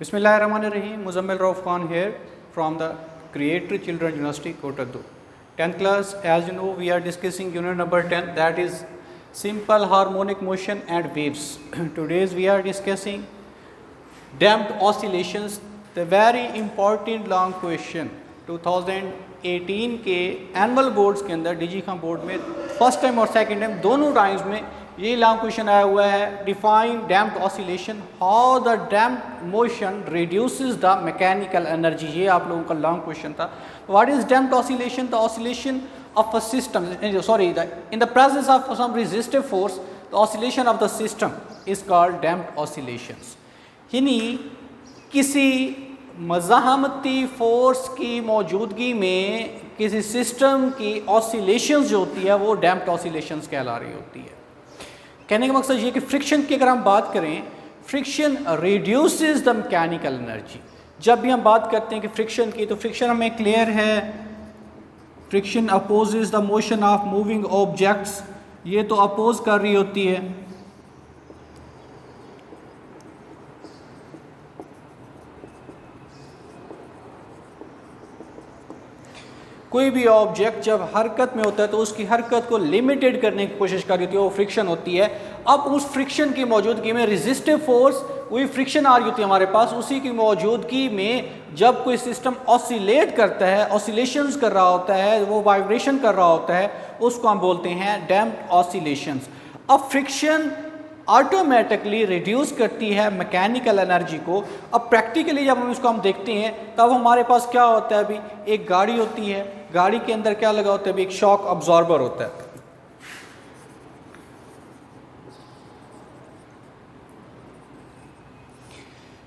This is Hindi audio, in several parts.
Bismillahirrahmanirrahim. Muzammil Rauf Khan here from the Creator Children University, Kotaddu. 10th class, as you know, we are discussing unit number 10, that is simple harmonic motion and waves. Today's we are discussing damped oscillations, the very important long question. 2018 के एनुअल बोर्ड्स के अंदर DigiCom बोर्ड में फर्स्ट टाइम और सेकंड टाइम दोनों टाइम्स में ये लॉन्ग क्वेश्चन आया हुआ है. Define damped oscillation, how the damped motion reduces the mechanical energy. ये आप लोगों का लॉन्ग क्वेश्चन था. What is damped oscillation? The oscillation of a system, in the presence of some resistive force, the oscillation of the system is called damped oscillations. यानी किसी मज़ाहमती फोर्स की मौजूदगी में किसी सिस्टम की ऑसिलेशंस जो होती है वो डैम्प्ड ऑसिलेशंस कहला रही होती है. कहने का मकसद ये कि फ्रिक्शन की अगर हम बात करें, friction reduces the mechanical energy. जब भी हम बात करते हैं कि फ्रिक्शन की, तो फ्रिक्शन हमें क्लियर है, friction opposes the motion of moving objects. ये तो अपोज कर रही होती है. कोई भी ऑब्जेक्ट जब हरकत में होता है तो उसकी हरकत को लिमिटेड करने की कोशिश कर रही होती है, वो फ्रिक्शन होती है. अब उस फ्रिक्शन की मौजूदगी में रेजिस्टिव फोर्स, वही फ्रिक्शन आ रही होती है हमारे पास, उसी की मौजूदगी में जब कोई सिस्टम ऑसिलेट करता है, ऑसिलेशंस कर रहा होता है, वो वाइब्रेशन कर रहा होता है, उसको हम बोलते हैं डैम्प्ड ऑसिलेशंस. अब फ्रिक्शन ऑटोमेटिकली रिड्यूस करती है मैकेनिकल एनर्जी को. अब प्रैक्टिकली जब हम इसको देखते हैं तब हमारे पास क्या होता है, अभी एक गाड़ी होती है, गाड़ी के अंदर क्या लगा होता है, अभी एक शॉक अब्जॉर्बर होता है.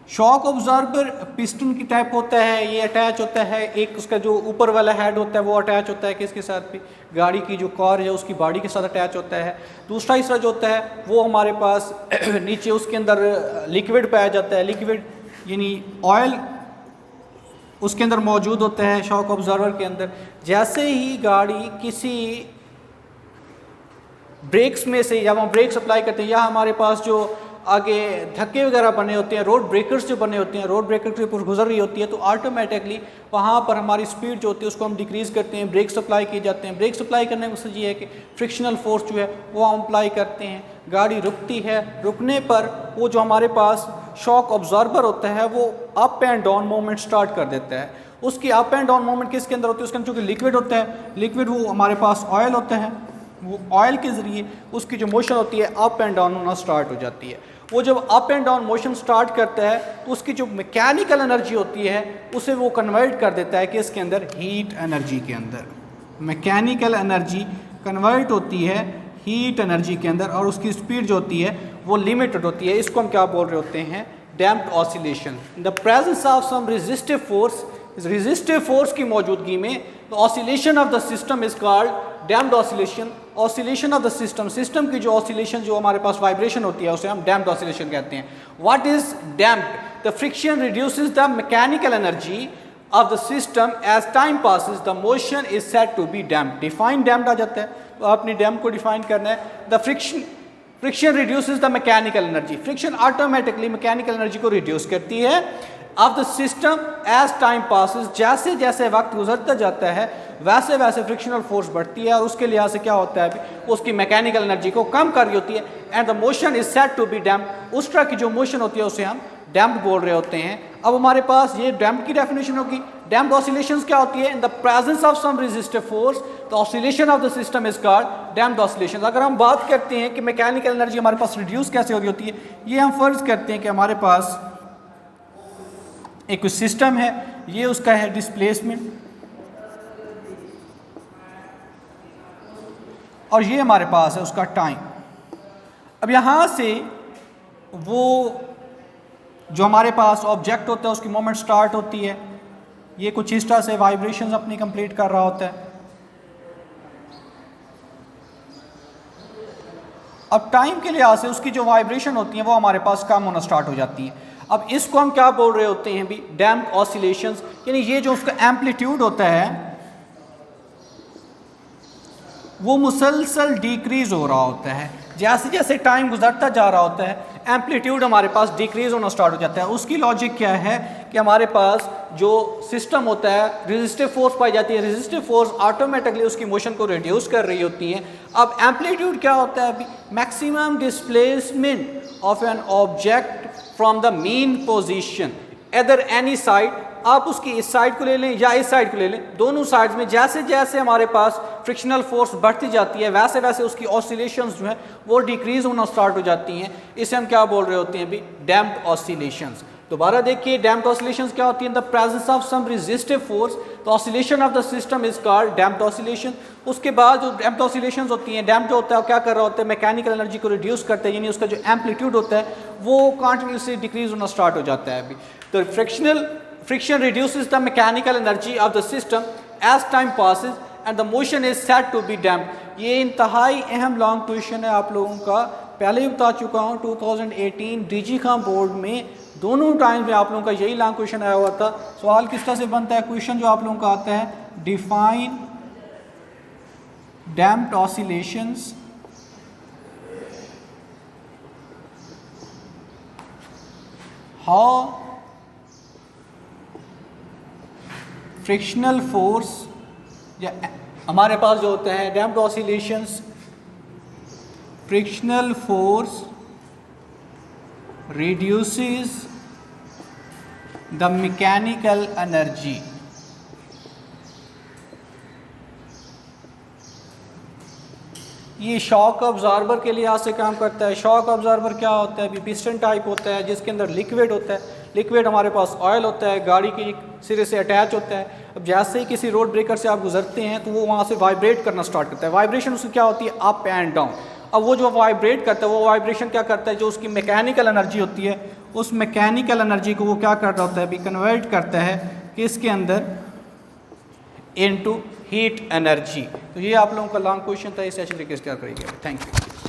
शॉक ऑब्जॉर्बर पिस्टन की टाइप होता है, ये अटैच होता है, एक उसका जो ऊपर वाला हेड होता है वो अटैच होता है किसके साथ भी, गाड़ी की जो कार है उसकी बॉडी के साथ अटैच होता है. दूसरा हिस्सा जो होता है वो हमारे पास नीचे उसके अंदर लिक्विड पाया जाता है, लिक्विड यानी ऑयल उसके अंदर मौजूद होता है शॉक ऑब्जर्वर के अंदर. जैसे ही गाड़ी किसी ब्रेक्स में से, जब हम ब्रेक्स अप्लाई करते हैं, या हमारे पास जो आगे धक्के वगैरह बने होते हैं, रोड ब्रेकर्स जो बने होते हैं, रोड ब्रेकर के ऊपर गुजर रही होती है, तो ऑटोमेटिकली वहाँ पर हमारी स्पीड जो होती है उसको हम डिक्रीज़ करते हैं, ब्रेक्स अप्लाई किए जाते हैं. ब्रेक्स अप्लाई करने का मकसद ये है कि फ्रिक्शनल फोर्स जो है वो हम अप्लाई करते हैं, गाड़ी रुकती है, रुकने पर वो जो हमारे पास शॉक ऑब्जॉर्बर होता है वो up and down movement start कर देता है. उसकी अप एंड डाउन मूवमेंट किसके अंदर होती है, उसके अंदर चूँकि लिक्विड होता है, लिक्विड वो हमारे पास ऑयल होता है, वो ऑयल के ज़रिए उसकी जो मोशन होती है अप एंड डाउन होना स्टार्ट हो जाती है. वो जब up and down motion start करता है तो उसकी जो मैकेनिकल एनर्जी होती है उसे वो कन्वर्ट कर देता है कि इसके अंदर हीट एनर्जी के अंदर. मैकेनिकल एनर्जी कन्वर्ट होती है हीट एनर्जी के अंदर, और उसकी स्पीड जो होती है वो लिमिटेड होती है. इसको हम क्या बोल रहे होते हैं, damped oscillation. In the presence of some resistive force, इस रेजिस्टिव फोर्स की मौजूदगी में the oscillation of the system is called damped oscillation. Oscillation of the system, system की जो ऑसिलेशन, जो हमारे पास वाइब्रेशन होती है, उसे हम डैम्प्ड ऑसिलेशन कहते हैं. What is damped? The friction reduces the mechanical energy of the system as time passes, the motion is said to be damped. Define damped आ जाता है, तो आपने डैम्प को डिफाइन करना है. The friction reduces the mechanical energy. Friction automatically mechanical energy को रिड्यूस करती है of the system as time passes. जैसे जैसे वक्त गुजरता जाता है वैसे वैसे फ्रिक्शनल फोर्स बढ़ती है, और उसके लिहाज से क्या होता है, उसकी मैकेनिकल एनर्जी को कम कर रही होती है. And the motion is said to be damped. उस तरह की जो मोशन होती है उसे हम डैम्प्ड बोल रहे होते हैं. अब हमारे पास ये डैम्प्ड की डेफिनेशन होगी. डैम्प्ड ऑसिलेशंस क्या होती है? In the presence of some resistive force the oscillation of the system is called damped oscillation. अगर हम बात करते हैं कि मैकेनिकल एनर्जी हमारे पास रिड्यूस कैसे हो रही होती है, ये हम फर्ज करते हैं कि हमारे पास एक सिस्टम है, ये उसका है डिस्प्लेसमेंट, और ये हमारे पास है उसका टाइम. अब यहाँ से वो जो हमारे पास ऑब्जेक्ट होता है उसकी मूवमेंट स्टार्ट होती है, ये कुछ इस तरह से वाइब्रेशंस अपनी कंप्लीट कर रहा होता है. अब टाइम के लिहाज से उसकी जो वाइब्रेशन होती है वो हमारे पास कम होना स्टार्ट हो जाती है. अब इसको हम क्या बोल रहे होते हैं भी, डैम्प्ड ऑसिलेशंस. यानी ये जो उसका एम्पलीट्यूड होता है वो मुसलसल डिक्रीज हो रहा होता है. जैसे जैसे टाइम गुजरता जा रहा होता है एम्पलीट्यूड हमारे पास डिक्रीज होना स्टार्ट हो जाता है। उसकी लॉजिक क्या है कि हमारे पास जो सिस्टम होता है रेजिस्टिव फोर्स पाई जाती है, रेजिस्टिव फोर्स ऑटोमेटिकली उसकी मोशन को रिड्यूस कर रही होती है। अब एम्पलीट्यूड क्या होता है, अभी maximum displacement of an object from the main position इधर एनी साइड, आप उसकी इस साइड को ले लें या इस साइड को ले लें, दोनों साइड्स में जैसे जैसे हमारे पास फ्रिक्शनल फोर्स बढ़ती जाती है वैसे वैसे उसकी ऑसिलेशंस जो हैं वो डिक्रीज होना स्टार्ट हो जाती हैं। इसे हम क्या बोल रहे होते हैं अभी, डैम्प्ड ऑसिलेशंस। दोबारा देखिए डैम्प्ड ऑसिलेशंस क्या होती है, in the presence of some resistive force the oscillation of the system is called damped oscillation. उसके बाद जो डैम्प्ड ऑसिलेशंस होती हैं, डैम्प्ड जो होता है वो क्या कर रहा होता है, मैकेनिकल एनर्जी को रिड्यूस करता है, यानी उसका जो एम्पलीट्यूड होता है वो कंटिन्यूसली डिक्रीज होना स्टार्ट हो जाता है। अभी तो friction reduces the mechanical energy of the system as time passes and the motion is said to be damped। ये इंतहाई अहम लॉन्ग क्वेश्चन है, आप लोगों का पहले ही बता चुका हूँ 2018 डीजी खां बोर्ड में दोनों टाइम में आप लोगों का यही लॉन्ग क्वेश्चन आया हुआ था। सवाल किस तरह से बनता है, क्वेश्चन जो आप लोगों का आता है, define damped oscillations how frictional force, या हमारे पास जो होता है damped oscillations, frictional force reduces the mechanical energy. ये शॉक ऑब्जॉर्बर के लिहाज से काम करता है। शॉक ऑब्जॉर्बर क्या होता है, अभी पिस्टन टाइप होता है जिसके अंदर लिक्विड होता है, लिक्विड हमारे पास ऑयल होता है, गाड़ी की सिरे से अटैच होता है। अब जैसे ही किसी रोड ब्रेकर से आप गुजरते हैं तो वो वहाँ से वाइब्रेट करना स्टार्ट करता है। वाइब्रेशन उसकी क्या होती है, अप एंड डाउन। अब वो जो वाइब्रेट करता है वो वाइब्रेशन क्या करता है, जो उसकी मैकेनिकल एनर्जी होती है उस मैकेनिकल एनर्जी को वो क्या कर रहा होता है, अभी कन्वर्ट करता है किसके अंदर, इनटू हीट एनर्जी। तो ये आप लोगों का लॉन्ग क्वेश्चन था, इस सेशन रिक्वेस्ट क्या करेंगे। Thank you.